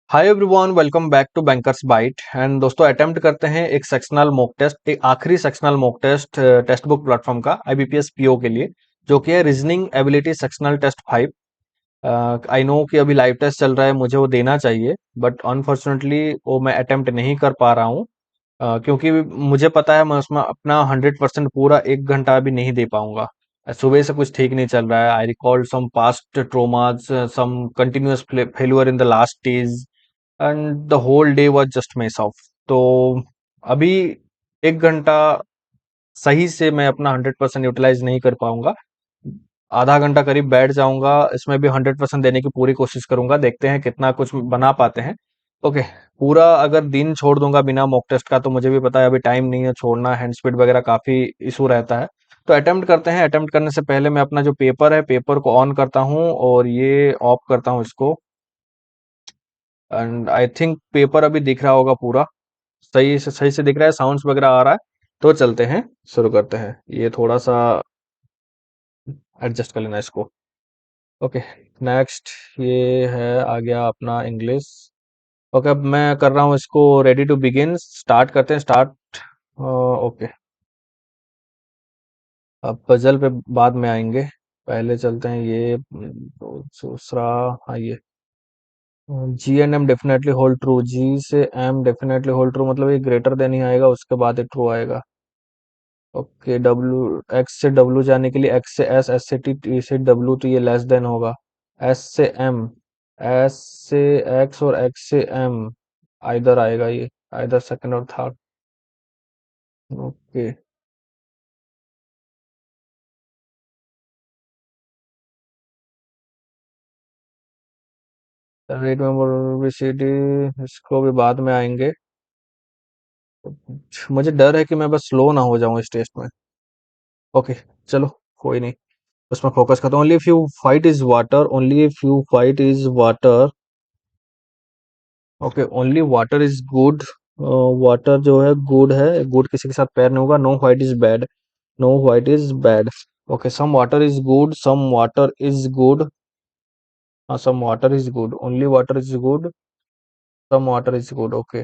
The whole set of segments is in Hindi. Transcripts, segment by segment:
Hi everyone, welcome back to Bankers Byte. And दोस्तों, अटेम्प्ट करते हैं एक सेक्शनल मॉक टेस्ट, एक आखिरी sectional mock test text book platform का आईबीपीएस पीओ के लिए, जो कि है reasoning ability sectional test 5। I know कि अभी लाइव टेस्ट चल रहा है, मुझे वो देना चाहिए, बट अनफॉर्चुनेटली वो मैं अटेम्प्ट नहीं कर पा रहा हूँ। क्योंकि मुझे पता है मैं उसमें अपना 100% पूरा 1 घंटा अभी नहीं दे पाऊंगा। सुबह से कुछ ठीक नहीं चल रहा है। I recall some past traumas, some continuous failure in the last days, and the whole day was just mess off. तो अभी 1 घंटा सही से मैं अपना 100% यूटिलाइज नहीं कर पाऊंगा। आधा घंटा करीब बैठ जाऊंगा, इसमें भी 100% देने की पूरी कोशिश करूंगा। देखते हैं कितना कुछ बना पाते हैं। ओके। पूरा अगर दिन छोड़ दूंगा बिना मॉक टेस्ट का, तो मुझे भी पता है अभी टाइम नहीं है छोड़ना, हैंड स्पीड वगैरह काफी इशू रहता है। तो अटेम्प्ट करते हैं। अटेम्प्ट करने से पहले मैं अपना जो पेपर है, पेपर को ऑन करता हूँ और ये ऑफ करता हूँ इसको। एंड आई थिंक पेपर अभी दिख रहा होगा पूरा सही से दिख रहा है, साउंड्स वगैरह आ रहा है। तो चलते हैं, शुरू करते हैं। ये थोड़ा सा एडजस्ट कर लेना इसको। ओके। नेक्स्ट, ये है आ गया अपना इंग्लिश। ओके, अब मैं कर रहा हूँ इसको रेडी टू बिगिन। स्टार्ट करते हैं, स्टार्ट। ओके। अब पजल पे बाद में आएंगे, पहले चलते हैं ये दूसरा। हाँ, ये G and M definitely hold true. G से एम डेफिनेटली होल्ड ट्रू, मतलब ये ग्रेटर देन ही आएगा, उसके बाद ही ट्रू आएगा। ओके। डब्ल्यू, एक्स से डब्ल्यू जाने के लिए एक्स से एस, एस से टी, टी से डब्ल्यू, तो ये लेस देन होगा। एस से एम, एस से एक्स और एक्स से एम, आइदर आएगा ये, आइदर सेकंड और third. Okay. Red member B C D, इसको भी बाद में आएंगे। मुझे डर है कि मैं बस स्लो ना हो जाऊं इस टेस्ट में। ओके। चलो, कोई नहीं, उसमें फोकस करता हूँ। Only few fight is water, only few fight is water. Okay. Only water is good, water जो है गुड है, गुड किसी के साथ पैर नहीं होगा। No white is bad, no white is bad. Okay. Some water is good, some water is good. हाँ, some water is good, only water is good, some water is good. Okay.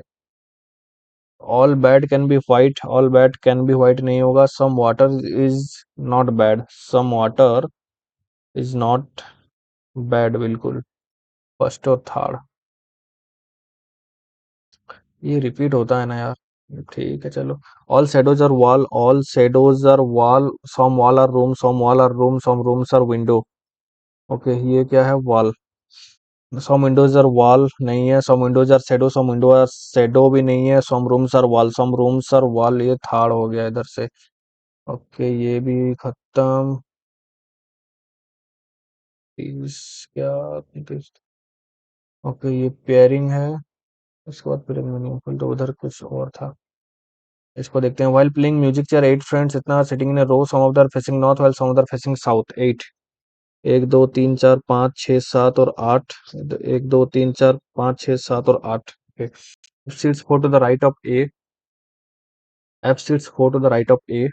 All bad can be white, all bad can be white नहीं होगा। Some water is not bad, some water is not bad, बिल्कुल। फर्स्ट और थर्ड ये रिपीट होता है ना यार। ठीक है, चलो। All shadows are wall, all shadows are wall, some wall are room, some wall are room, some rooms are window. Okay, ये क्या है? Wall. Some windows are wall नहीं है, some windows are shadow, some window are shadow भी नहीं है। Some rooms are wall, some rooms are wall, ये थार्ड हो गया इधर से। ओके, ये भी खत्म। इस क्या? ओके, ये पेयरिंग है। उसके बाद पेयरिंग मीनिंगफुल, तो उधर कुछ और था। इसको देखते हैं। While playing music chair eight friends इतना sitting in row, some of their facing north while some of their facing south. Eight. एक दो तीन चार पाँच छः सात और आठ। एक दो तीन चार पाँच छः सात और आठ। Sits four to the right of A, F sits four to the right of A,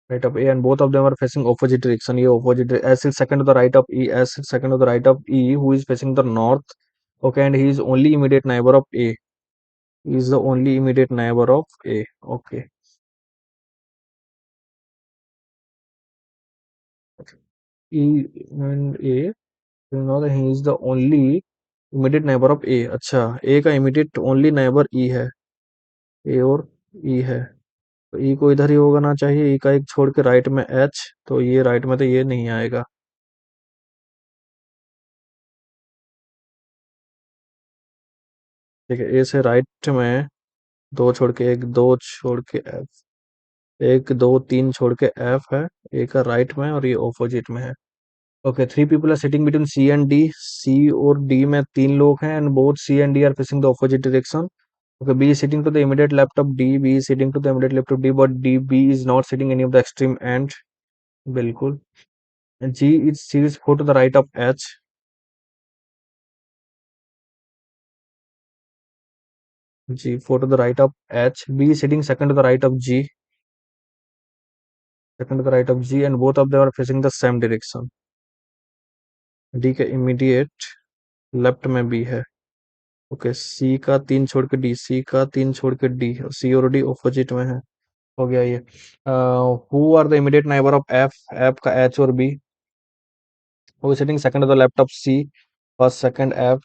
right of A, and both of them are facing opposite direction. ये opposite. S is second to the right of E, S is second to the right of E, who is facing the north. Okay, and he is only immediate neighbour of A, is the only immediate neighbor of A. Okay. E and A, you know that he is the only immediate neighbor of A. अच्छा, A का immediate only neighbor E है। A और E है, तो E को इधर ही होगा ना चाहिए। E का एक छोड़ के राइट में H, तो ये राइट में तो ये नहीं आएगा। ठीक है, A से राइट में दो छोड़ के, एक दो छोड़ के F, एक दो तीन छोड़ के F है। A का राइट में और ये ऑपोजिट में है। Okay, three people are sitting between C and D, C और डी में तीन लोग हैं, and both C and D are facing the opposite direction. Okay, B is sitting to the immediate left of D, B is sitting to the immediate left of D, but D B is not sitting any of the extreme end. बिल्कुल। G is C is four to the right of H, G four to the right of H, B is sitting second to the right of G, second to the right of G, and both of them are facing the same direction. D के इमीडिएट लेफ्ट में बी है। ओके, सी का 3 छोड़ के डी, सी का 3 छोड़ के डी, सी और डी ऑपोजिट में है। हो गया ये। Who are the immediate neighbour of F, F का एच और B. Who is sitting second of the left of C, first second F.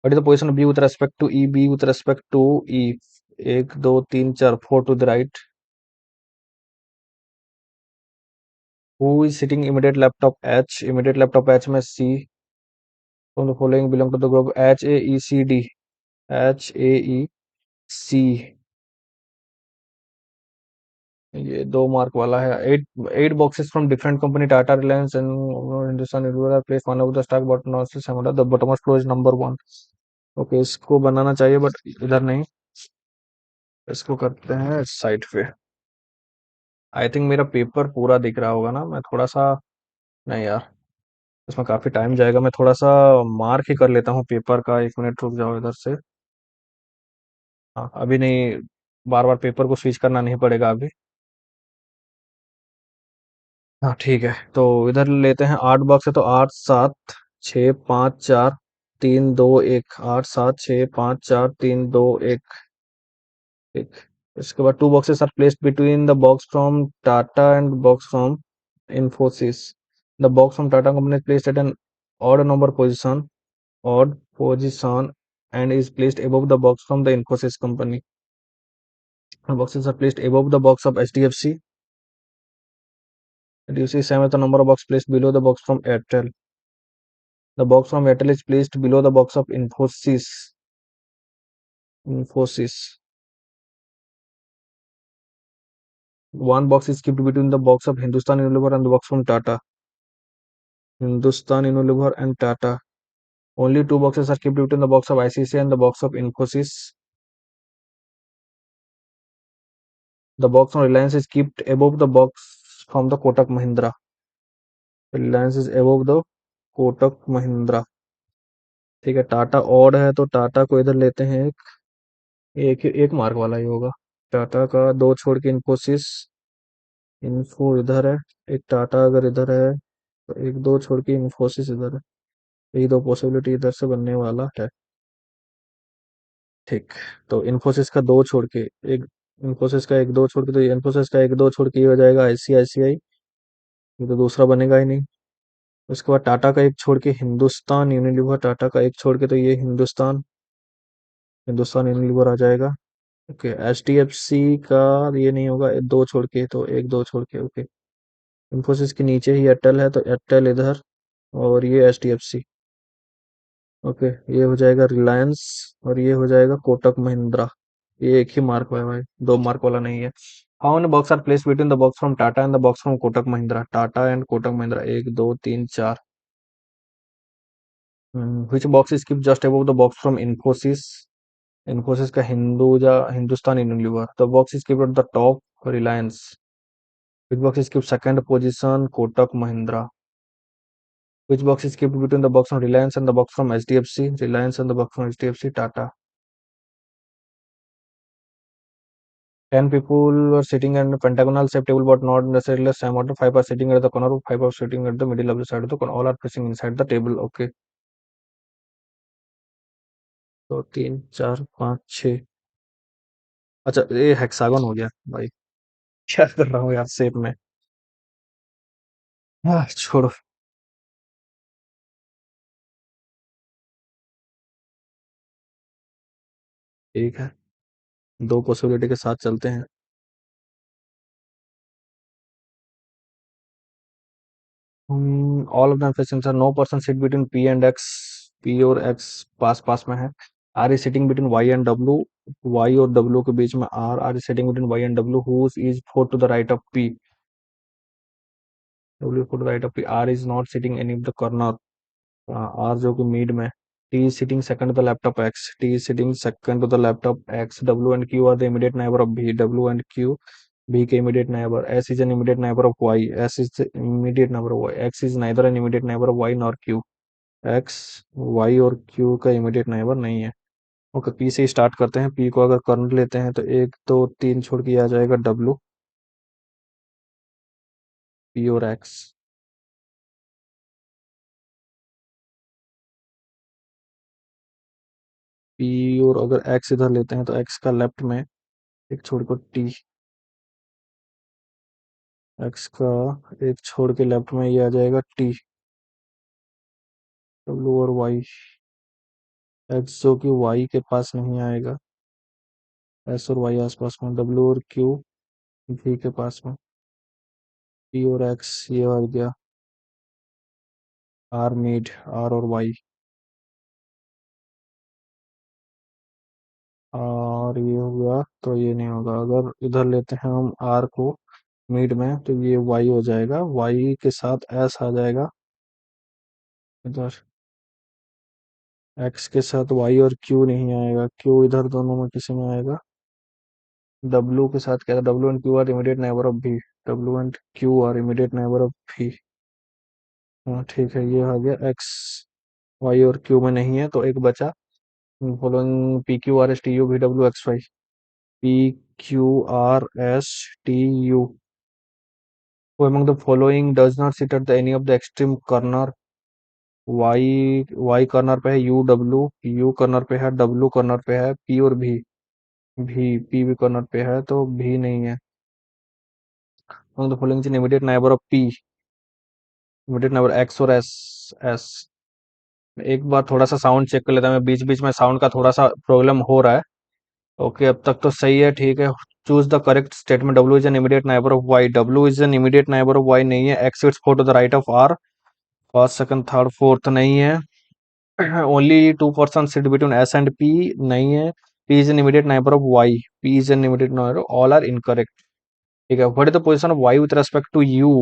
What is the position of B with respect to E, B with respect to E. 1 2 3 4, 4 to the right. Who is sitting immediate left of H, immediate left of H में C. From the following belong to the group H A E C D, H A E C. ये 2 मार्क वाला है। 8 boxes from different company Tata, Reliance and Hindustan Unilever place one of the stock but not seven the bottom flow is number 1। Okay, इसको बनाना चाहिए बट इधर नहीं, इसको करते हैं इस साइड पे। आई थिंक मेरा पेपर पूरा दिख रहा होगा ना, मैं थोड़ा सा, नहीं यार, इसमें काफी टाइम जाएगा। मैं थोड़ा सा मार्क ही कर लेता हूँ पेपर का। 1 मिनट रुक जाओ इधर से। हाँ, अभी नहीं, बार बार पेपर को स्विच करना नहीं पड़ेगा अभी। हाँ ठीक है, तो इधर लेते हैं 8 बॉक्स है तो 8 7 6 5 4 3 2 1, 8 7 6 5 4 3 2 1 1। इसके बाद 2 boxes are placed between the box from Tata and box from Infosys. The box from Tata company is placed at an odd position and is placed above the box from the Infosys company. The boxes are placed above the box of HDFC. And you see same as the number of box placed below the box from Airtel. The box from Airtel is placed below the box of Infosys. Infosys. One box is kept between the box of Hindustan Unilever and the box from Tata. Hindustan Unilever and Tata. Only 2 boxes are kept between the box of ICC and the box of Infosys. The box from Reliance is kept above the box from the Kotak Mahindra. Reliance is above the Kotak Mahindra. ठीक है, टाटा ऑड है तो टाटा को इधर लेते हैं। एक एक मार्क वाला ही होगा। टाटा का 2 छोड़ के इन्फोसिस, इन्फो इधर है। एक टाटा अगर इधर है तो एक 2 छोड़ के इन्फोसिस इधर है। यही 2 पॉसिबिलिटी इधर से बनने वाला है। ठीक, तो इन्फोसिस का 2 छोड़ के एक, इन्फोसिस का 1 2 छोड़ के, तो इन्फोसिस का 1 2 छोड़ के ये हो जाएगा आईसीआईसीआई। ये तो दूसरा बनेगा ही नहीं। उसके बाद टाटा का 1 छोड़ के हिंदुस्तान यूनिलीवर, टाटा का 1 छोड़ के तो ये हिंदुस्तान, हिंदुस्तान यूनिलीवर आ जाएगा। ओके, एचडीएफसी का ये नहीं होगा, 2 छोड़ के तो 1 2 छोड़ के। ओके, इन्फोसिस के नीचे ही एयरटेल है तो एयरटेल इधर, और ये एचडीएफसी। ओके, ये हो जाएगा रिलायंस और ये हो जाएगा कोटक महिंद्रा। ये एक ही मार्क है भाई, 2 मार्क वाला नहीं है। How many box are place between the box from Tata and the box from Kotak Mahindra, Tata and Kotak Mahindra 1 2 3 4। Which box is keep just above the box from Infosys, Infosys का Hinduja Hindustan Unilever. The box is keep at the top Reliance. Which box is keep second position Kotak Mahindra. Which box is kept between the box from Reliance and the box from HDFC? Reliance and the box from HDFC, Tata. 10 people were sitting at a pentagonal shaped table but not necessarily the same order. 5 are sitting at the corner, 5 are sitting at the middle of the side of the corner. All are facing inside the table. Okay. तो 3 4 5 6। अच्छा, ये हेक्सागन हो गया भाई। क्या कर रहा हूँ यार शेप में। छोड़ो। ठीक है, 2 पॉसिबिलिटी के साथ चलते हैं। All of the factions are, no person sit between P and X, P और एक्स पास पास में है। R is sitting between Y and W, Y और डब्ल्यू के बीच में R, R is sitting between Y and W, who is four to the right of P, W four to the right of P, R is not sitting any of the corner, R जो कि मिड में। T is sitting second to the left of X, T is sitting second to the left of X, W and Q are the immediate neighbour of B, W and Q B के immediate neighbour, S is an immediate neighbour of Y, S is the immediate neighbour of Y, X is neither an immediate neighbour of Y nor Q, X Y और क्यू का इमीडिएट नेबर नहीं है। ओके, पी से ही स्टार्ट करते हैं। पी को अगर कर्नल लेते हैं तो 1 2 3 छोड़ के आ जाएगा डब्ल्यू, पी और एक्स। पी और अगर एक्स इधर लेते हैं तो एक्स का लेफ्ट में एक छोड़ को टी, एक्स का एक छोड़ के लेफ्ट में ये आ जाएगा टी, डब्ल्यू और वाई, एक्स जो कि वाई के पास नहीं आएगा, एस और वाई आसपास में, डब्ल्यू और क्यू भी के पास में, पी और एक्स ये आ गया, आर मिड, आर और वाई, और ये हो गया तो ये नहीं होगा। अगर इधर लेते हैं हम आर को मिड में तो ये वाई हो जाएगा, वाई के साथ एस आ जाएगा इधर, एक्स के साथ वाई और क्यू नहीं आएगा, क्यू इधर दोनों में किसी में आएगा, डब्ल्यू के साथ क्या था, W and Q are immediate neighbour of B, W and Q are immediate neighbour of B. हाँ ठीक है, ये आ गया एक्स, वाई और क्यू में नहीं है तो एक बचा, following P Q R S T U V W X Y, P Q R S T U, who among the following does not sit at the any of the extreme corner, y corner पे है, यू डब्ल्यू, यू कॉर्नर पे है, डब्ल्यू कॉर्नर पे है, पी और भी, पी भी कॉर्नर पे है तो भी नहीं है। among the following is an immediate neighbor of p, immediate neighbour x और एस, एस। एक बार थोड़ा सा साउंड चेक कर लेता हूँ, मैं बीच बीच में साउंड का थोड़ा सा प्रॉब्लम हो रहा है। ओके, अब तक तो सही है, ठीक है। Choose the correct statement, W is an immediate neighbour of Y, W is an immediate neighbour of Y नहीं है, X it's four to the right of R, first second third fourth नहीं है, only two person sit between S and P नहीं है, P is an immediate neighbour of Y, P is an immediate neighbour, all are incorrect. ठीक है, what is the position of Y with respect to U,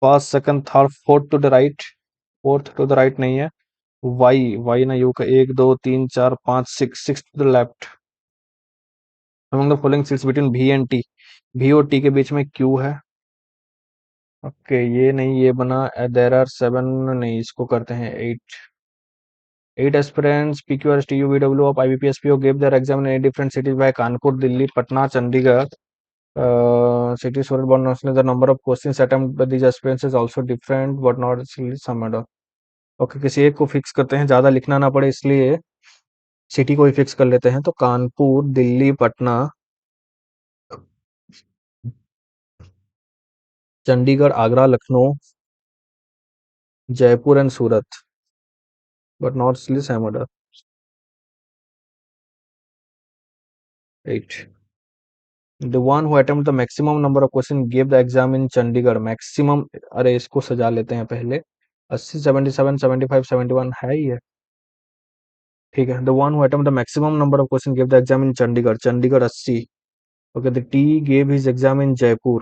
first second third fourth to the right, fourth to the right नहीं है, वाई, वाई ना यू का, एक दो तीन चार पाँच, six, six to the left, among the following sits between B and T, B और टी के बीच में क्यू है। ओके, ये नहीं, ये बना, देर आर सेवन नहीं, इसको करते हैं eight, eight aspirants PQRS TUVW of IBPS PO gave their exam in 8 different cities by Kanpur, Delhi, Patna, Chandigarh, cities were born nationally. The number of questions attempted by these aspirants is also different but not some order. Okay, किसी एक को फिक्स करते हैं, ज्यादा लिखना ना पड़े इसलिए सिटी को ही फिक्स कर लेते हैं, तो Kanpur, Delhi, Patna, Chandigarh, Agra, Lucknow, Jaipur and Surat, but not some order. 8. The one who attempted the maximum number of questions gave the exam in Chandigarh. Maximum, अरे इसको सजा लेते हैं पहले, 80, 77, 75, 71 है ही है, ठीक है। The one who attempted the maximum number of questions gave the exam in Chandigarh. Chandigarh 80। Okay, the T gave his exam in Jaipur.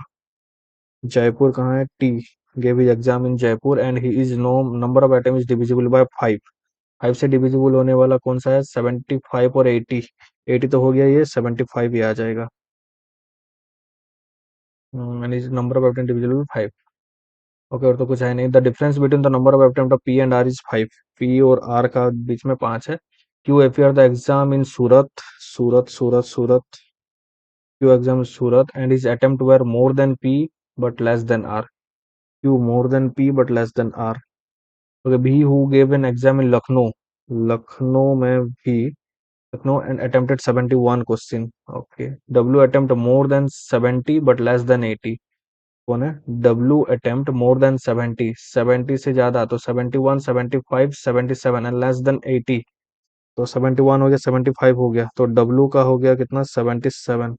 Jaipur कहाँ है, T gave his exam in Jaipur and he is no number of attempts is divisible by 5. 5 से डिविजिबल होने वाला कौन सा है, 75 और 80, 80 तो हो गया, ये 75 ही आ जाएगा, and his number of attempts divisible by 5। Okay, और तो कुछ है नहीं। The difference between the number of attempt of P and R is 5, P और आर का बीच में 5 है। Q appear the exam in Surat, Surat Surat Surat, Q exam Surat and is attempt were more than P but less than R, Q more than P but less than R. Okay, B who gave an exam in Lucknow, Lucknow में भी, Lucknow and attempted 71 question. Okay, W attempt more than 70 but less then 80, कौन है, डब्ल्यू अटेम्प्ट मोर देन 70, 70 से ज्यादा तो 71, 75, 77 एंड लेस देन 80, तो 71 हो गया, 75 हो गया, तो डब्ल्यू का हो गया कितना, 77।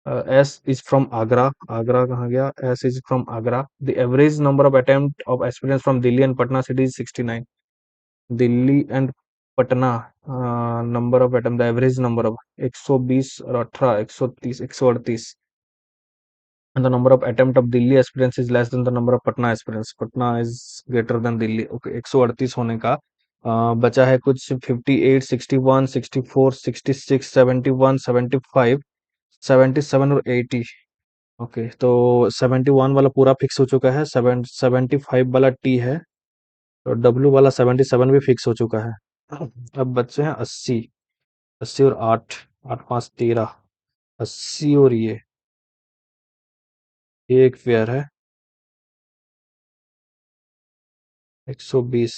S is from Agra, Agra कहाँ गया, S is from Agra. The average number of attempt of aspirants from Delhi and Patna city is 69, Delhi and Patna, number of attempt, the average number of 120 और 18, 130, 138, and the number of attempt of Delhi aspirants is less than the number of Patna aspirants. Patna is greater than Delhi. Okay, 138 होने का, बचा है कुछ 58, 61, 64, 66, 71, 75, 77 और 80। ओके, तो 71 वाला पूरा फिक्स हो चुका है, 75 वाला टी है, और डब्ल्यू वाला 77 भी फिक्स हो चुका है। अब बच्चे हैं 80, 80 और 8, 8 5 13, 80 और ये एक पेयर है, 120,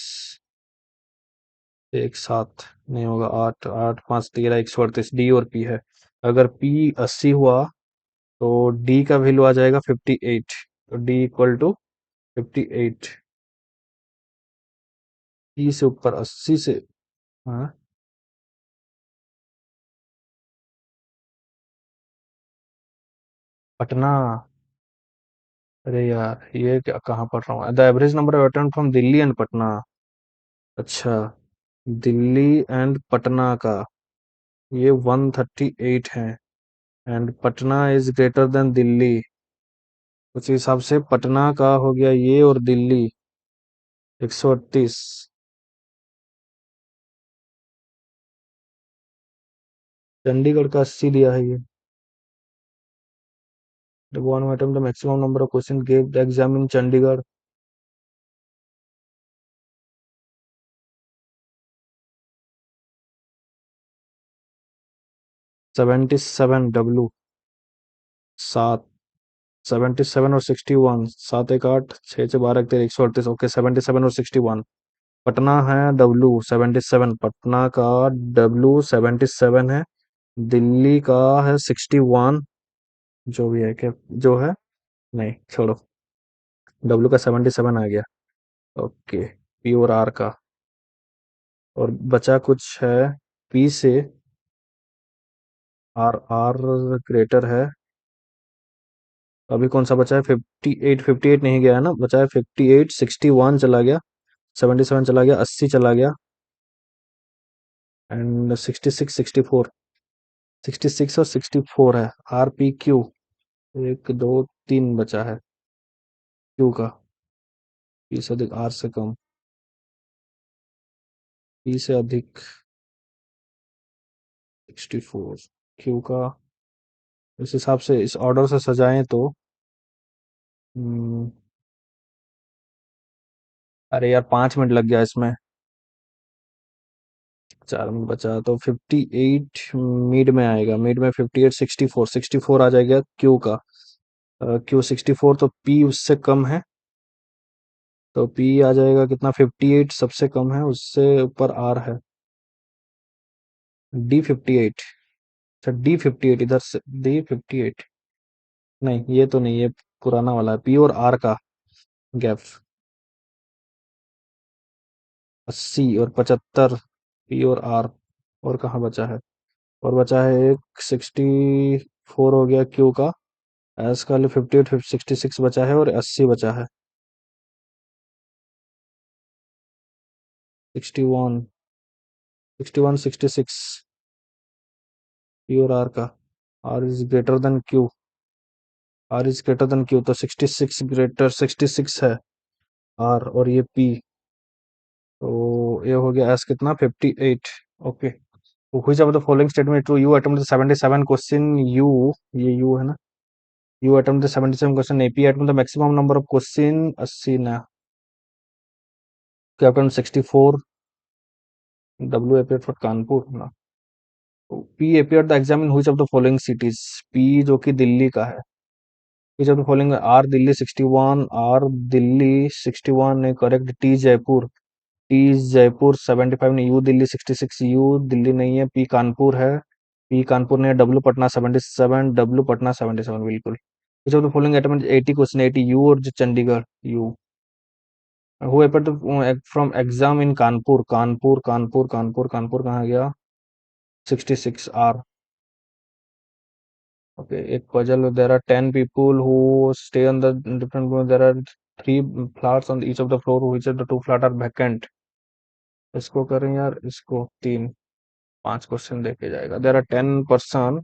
एक साथ नहीं होगा, 8 8 5 13 138 डी और पी है। अगर पी 80 हुआ तो डी का वैल्यू आ जाएगा 58, तो डी इक्वल टू 58। पी से ऊपर 80 से, हाँ, पटना। अरे यार ये क्या, कहाँ पढ़ रहा हूँ, the average number of attempt from Delhi and Patna. अच्छा, दिल्ली एंड पटना का ये 138 है, and Patna is greater then Delhi. उस हिसाब से पटना का हो गया ये, और दिल्ली 138। चंडीगढ़ का 80 दिया है ये। The one item the maximum number of question gave the exam in Chandigarh। 77 W, 7, 77 और 61, 7 1 8 6 6 12 13 138। ओके, 77 और 61। पटना है डब्लू 77, पटना का डब्लू 77 है। दिल्ली का है 61, जो भी है क्या, जो है, नहीं छोड़ो, डब्लू का 77 आ गया। ओके, पी और आर का, और बचा कुछ है पी से, आर, आर ग्रेटर है। अभी कौन सा बचा है, 58, 58 नहीं गया है ना, बचा है 58, 61 चला गया, 77 चला गया, 80 चला गया, एंड 66, 64, 66 और 64 है। आर पी क्यू, एक दो तीन बचा है क्यू का। पी से अधिक, आर से कम, पी से अधिक 64, क्यू का। इस हिसाब से इस ऑर्डर से सजाएं तो, हम्म, अरे यार 5 मिनट लग गया इसमें, 4 मिनट बचा, तो 58 मिड में आएगा, मिड में 58, 64, 64 आ जाएगा क्यू का। क्यू 64, तो पी उससे कम है, तो पी आ जाएगा कितना, 58 सबसे कम है, उससे ऊपर आर है, डी 58। अच्छा, डी 58 इधर से, डी 58, नहीं ये तो नहीं, ये पुराना वाला है, पी और आर का गैप 80 और 75, पी और आर। और कहाँ बचा है, और बचा है एक 64 हो गया क्यू का, एस का 58, 66 बचा है, और 80 बचा है, 61, 61, 66, पी और आर का। R is greater than Q, R is greater than Q, तो 66 ग्रेटर 66 है आर, और ये पी, तो ये हो गया एस कितना, 58। Okay, which of the following statement true, U attempt 77 question, U, ये यू है ना, U attempt 77 question, AP attempt the maximum number of question 80 ना, captain 64, W appear for Kanpur ना, P appear the exam in which of the following cities, P जो कि दिल्ली का है, which of the following, R Delhi 61, R Delhi 61 नहीं correct, T Jaipur, T Jaipur 75 नहीं, यू दिल्ली 66, यू दिल्ली नहीं है, पी कानपुर है, पी कानपुर ने, डब्ल्यू पटना 77, डब्ल्यू पटना 77 बिल्कुल। Which of the following attempt 80 question, 80 U, और जो Chandigarh U. Who appear from exam in Kanpur, Kanpur Kanpur Kanpur Kanpur कहाँ गया, 66 आर। ओके, एक puzzle, there are 10 people who stay on the different, there are 3 flats on each of the floor, which of the 2 flat are vacant. इसको करें यार, इसको 3, 5 क्वेश्चन देके जाएगा, there are 10 person.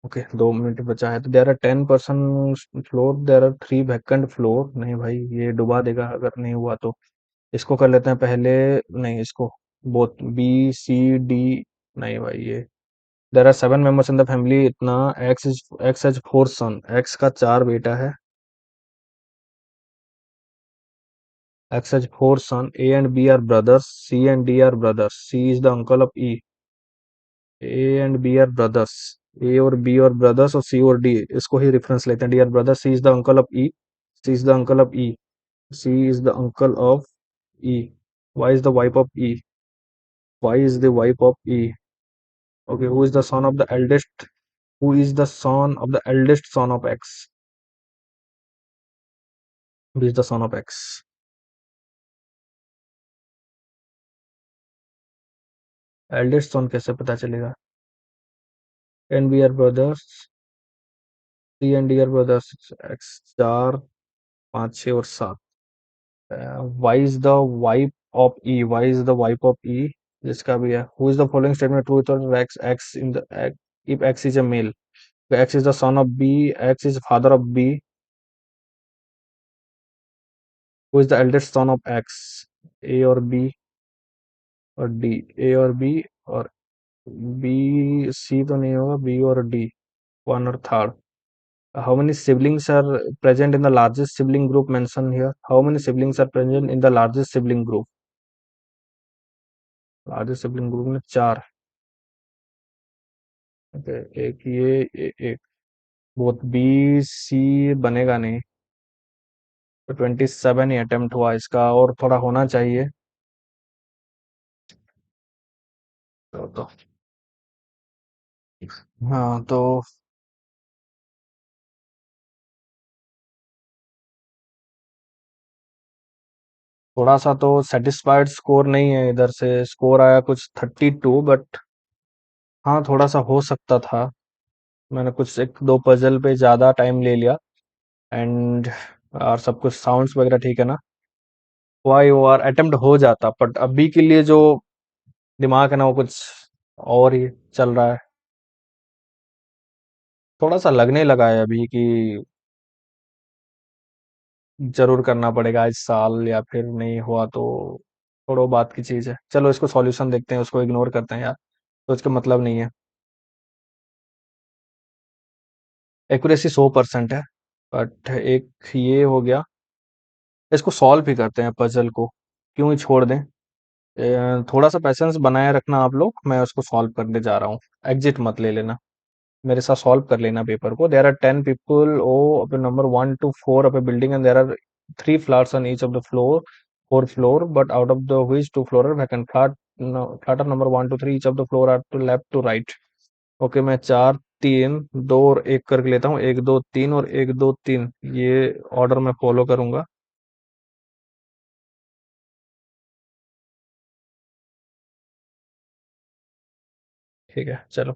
Okay, 2 minute बचा है, तो there are 10 person floor, there are 3 vacant floor, नहीं भाई ये डुबा देगा अगर नहीं हुआ तो। इसको कर लेते हैं पहले, नहीं इसको, बोथ बी सी डी, नहीं भाई ये, there are 7 members in the family, इतना, एक्स एज 4 सन, एक्स का 4 बेटा है, X age 4 son, A and B are brothers, C and D are brothers, C is the uncle of E, A and B are brothers, A और बी और ब्रदर्स, और सी और डी, इसको ही रेफरेंस लेते हैं, D are brothers, C is the uncle of E, C is the uncle of E, C is the uncle of E. Y is the wife of E. Y is the wife of E. Okay, who is the son of the eldest? Who is the son of the eldest son of X? Who is the son of X? Eldest son कैसे पता चलेगा? And we are brothers. Three and dear brothers. X 4, 5, 6 और 7. Y is the wife of E. Y is the wife of E. जिसका भी है. Who is the following statement true or X? X in the X, if X is a male. X is the son of B. X is father of B. Who is the eldest son of X? A or B और D? A और B और B. C तो नहीं होगा. B और D. One और third. How many siblings are present in the largest sibling group mentioned here? How many siblings are present in the largest sibling group? Largest sibling group में 4. Okay, एक ये एक. बोथ बी सी बनेगा नहीं. तो 27 ही अटेम्प्ट हुआ इसका, और थोड़ा होना चाहिए. तो हाँ, तो थोड़ा सा तो सेटिस्फाइड स्कोर नहीं है. इधर से स्कोर आया कुछ 32, बट हाँ, थोड़ा सा हो सकता था. मैंने कुछ एक दो पजल पे ज्यादा टाइम ले लिया. एंड और सब कुछ साउंड्स वगैरह ठीक है ना. वाई ओ आर अटेम्प्ट हो जाता, बट अभी के लिए जो दिमाग है ना, वो कुछ और ही चल रहा है. थोड़ा सा लगने लगा है अभी कि जरूर करना पड़ेगा इस साल, या फिर नहीं हुआ तो छोड़ो, बात की चीज है. चलो इसको सॉल्यूशन देखते हैं, उसको इग्नोर करते हैं यार. तो इसका मतलब नहीं है. एक्यूरेसी 100% है. बट एक ये हो गया. इसको सॉल्व ही करते हैं पजल को. क्यों ही छोड़ दें. थोड़ा सा पैसेंस बनाए रखना आप लोग. मैं उसको सॉल्व करने जा रहा हूँ. एग्जिट मत ले लेना. मेरे साथ सॉल्व कर लेना पेपर को. देयर आर 10 पीपल ओ of number 1 to 4 of a building, and there are 3 flats on each of the floor, 4 floor, but out of the which 2 floor are vacant. Flat of number 1 to 3 each of the floor are to left to right. Okay, मैं 4, 3, 2 और 1 करके लेता हूँ. 1 2 3 और 1 2 3, ये ऑर्डर मैं फॉलो करूंगा. ठीक है, चलो.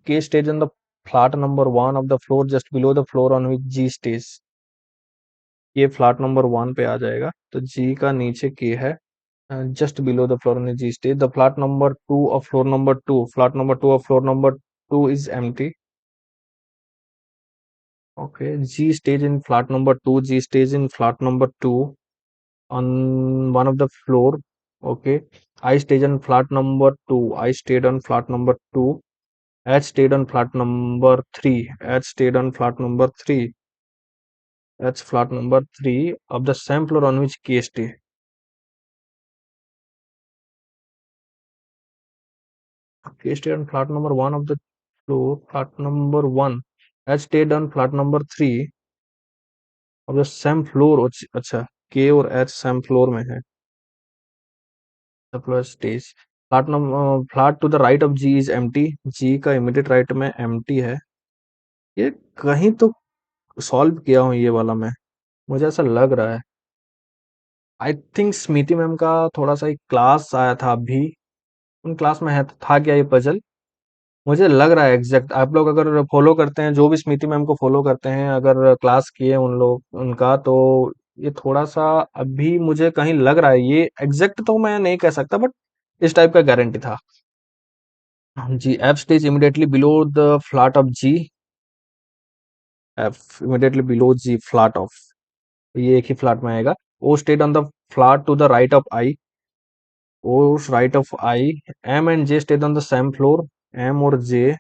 K stays on the flat number 1 of the floor just below the floor on which G stays. ये फ्लैट नंबर 1 पे आ जाएगा. तो G का नीचे K है. Just below the floor on G stage. The flat number 2 of floor number 2. Flat number 2 of floor number 2 is empty. Okay. G stays in flat number 2. G stays in flat number 2 on one of the floor. Okay. I stayed on flat number 2. I stayed on flat number 2. H stayed on flat number 3. H stayed on flat number 3. H flat number 3 of the same floor on which K stay. K stayed on flat number 1 of the floor. Flat number 1. H stayed on flat number 3 of the same floor. अच्छा, K और H सेम फ्लोर में है. Plus stage. Flat to the right of G is empty. G का इमीडिएट राइट में एम्प्टी है. ये कहीं तो सॉल्व किया हूँ ये वाला मैं. मुझे ऐसा लग रहा है. आई थिंक स्मिति मैम का थोड़ा सा एक क्लास आया था अभी. उन क्लास में है था क्या ये पजल. मुझे लग रहा है एग्जैक्ट. आप लोग अगर फॉलो करते हैं, जो भी स्मिति मैम को फॉलो करते हैं, अगर क्लास किए उन लोग उनका, तो ये थोड़ा सा अभी मुझे कहीं लग रहा है. ये एग्जैक्ट तो मैं नहीं कह सकता, बट इस टाइप का गारंटी था. G. F stage immediately below the flat of G. F immediately below G flat of. ये एक ही फ्लैट में आएगा. O stayed on the flat to the right of I. O right of I. M and J stayed on the same floor. M और जे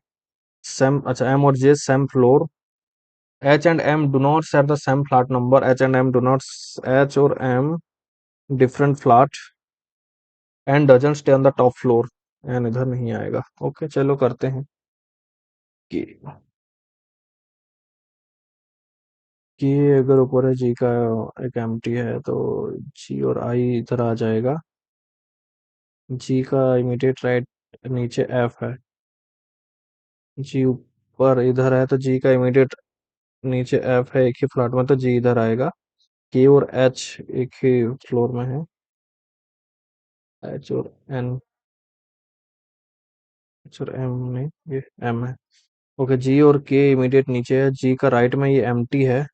सेम. अच्छा, एम और J same floor. H and M do not share the same flat number. H and M do not. H or M different flat and doesn't stay on the top floor. N इधर नहीं आएगा. ओके, चलो करते हैं कि के अगर ऊपर है, जी का एक एम्प्टी है, तो जी और आई इधर आ जाएगा। जी का इमीडिएट राइट नीचे एफ है, जी ऊपर इधर है, तो जी का इमीडिएट नीचे एफ है एक ही फ्लैट में, तो जी इधर आएगा। के और एच एक ही फ्लोर में है, एच और एन, एच और एम नहीं, ये एम है। ओके, जी और के इमीडिएट नीचे है, जी का राइट में ये एम्प्टी है,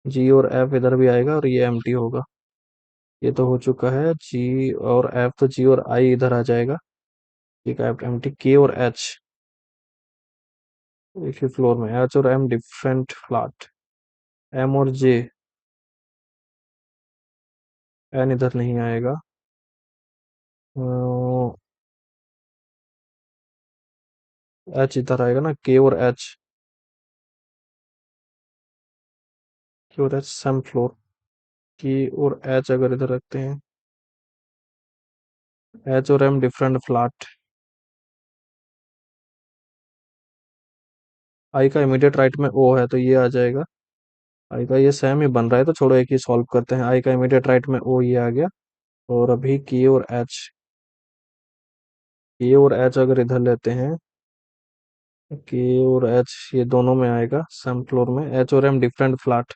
जी और एफ इधर भी आएगा और ये एम्प्टी होगा। ये तो हो चुका है, जी और एफ, तो जी और आई इधर आ जाएगा, ठीक है। एम्प्टी के और एच एक ही फ्लोर में, एच और एम डिफरेंट फ्लैट, एम और जे, एन इधर नहीं आएगा, एच इधर आएगा ना, के और एच सेम फ्लोर, के और एच अगर इधर रखते हैं, एच और एम डिफरेंट फ्लैट, आई का इमीडिएट राइट में ओ है, तो ये आ जाएगा। आई का ये सेम ही बन रहा है, तो छोड़ो एक ही सॉल्व करते हैं। आई का इमीडिएट राइट में ओ, ये आ गया। और अभी के और एच अगर इधर लेते हैं, के और एच ये दोनों में आएगा सेम फ्लोर में, एच और एम डिफरेंट फ्लैट,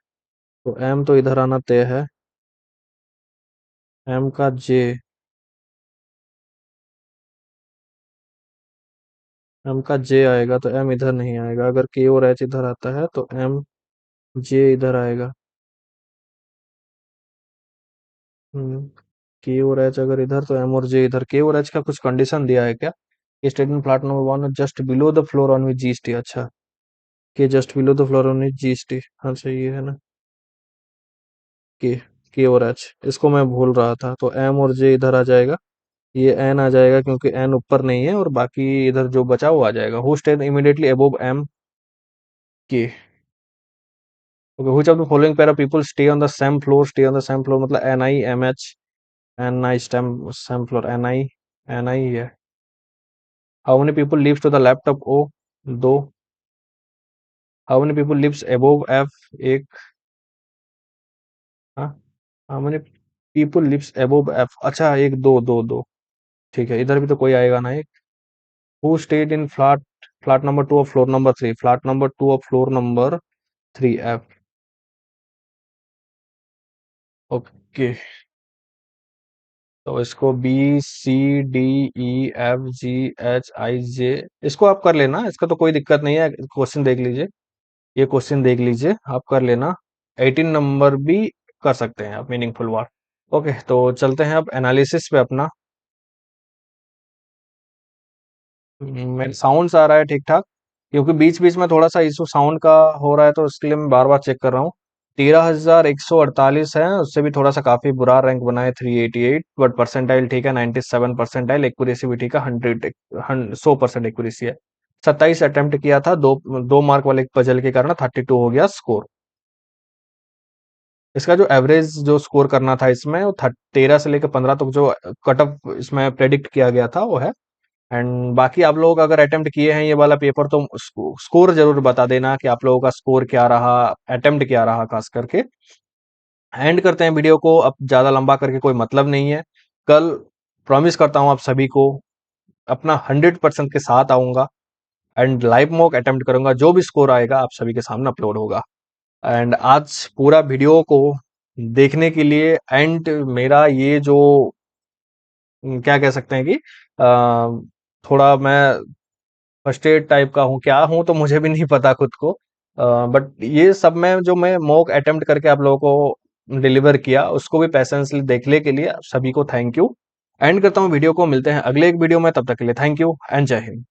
तो एम तो इधर आना तय है, एम का जे, एम का जे आएगा, तो एम इधर नहीं आएगा। अगर के और एच इधर आता है, तो एम जे इधर आएगा। हम्म, के और एच अगर इधर, तो एम और जे इधर। के और एच का कुछ कंडीशन दिया है क्या? Statement plot number one, just below the floor on which G T, अच्छा, के just below the floor on which G T, हाँ सही है ना। के के और एच, इसको मैं भूल रहा था, तो एम और जे इधर आ जाएगा। ये एन आ जाएगा क्योंकि एन ऊपर नहीं है, और बाकी इधर जो बचा वो आ जाएगा। Who stage immediately above M K, okay. Which of the following pair of people stay on the same floor, stay on the same floor मतलब N I M H, N I stem same floor, N I है। How many people lives to the left of O, दो। How many people lives above F, एक। हाँ, how many people lives above F, अच्छा एक, दो दो दो, ठीक है। इधर भी तो कोई आएगा ना एक। Who stayed in flat number two of floor number three, flat number two of floor number three, F, okay. तो इसको B C D E F G H I J, इसको आप कर लेना, इसका तो कोई दिक्कत नहीं है। क्वेश्चन देख लीजिए, ये क्वेश्चन देख लीजिए, आप कर लेना। 18 नंबर भी कर सकते हैं आप, मीनिंगफुल वर्ड। ओके, तो चलते हैं अब एनालिसिस पे अपना। मेरे साउंड्स आ रहा है ठीक ठाक, क्योंकि बीच बीच में थोड़ा सा इशू साउंड का हो रहा है, तो इसके लिए मैं बार बार चेक कर रहा हूँ। 13,148 है, उससे भी थोड़ा सा काफी बुरा रैंक बना है 388, बट परसेंटाइल ठीक है 97 परसेंटाइल, एक्यूरेसी भी ठीक है 100% एक्यूरेसी है। 27 अटेम्प्ट किया था, दो दो मार्क वाले पजल के कारण 32 हो गया स्कोर। इसका जो एवरेज जो स्कोर करना था इसमें, वो 13 से लेकर 15 तक जो कट ऑफ इसमें प्रेडिक्ट किया गया था वो है। एंड बाकी आप लोग अगर अटेम्प्ट किए हैं ये वाला पेपर, तो स्कोर जरूर बता देना कि आप लोगों का स्कोर क्या रहा, अटेम्प्ट क्या रहा खास करके। एंड करते हैं वीडियो को, अब ज्यादा लंबा करके कोई मतलब नहीं है। कल प्रॉमिस करता हूं आप सभी को, अपना 100% के साथ आऊंगा एंड लाइव मॉक अटेम्प्ट करूंगा। जो भी स्कोर आएगा आप सभी के सामने अपलोड होगा। एंड आज पूरा वीडियो को देखने के लिए, एंड मेरा ये जो क्या कह सकते हैं कि थोड़ा मैं फर्स्टेड टाइप का हूँ, क्या हूँ तो मुझे भी नहीं पता खुद को, बट ये सब मैं जो मैं मॉक अटेम्प्ट करके आप लोगों को डिलीवर किया, उसको भी पेशेंसली देखने के लिए सभी को थैंक यू। एंड करता हूँ वीडियो को, मिलते हैं अगले एक वीडियो में, तब तक के लिए थैंक यू एंड जय हिंद।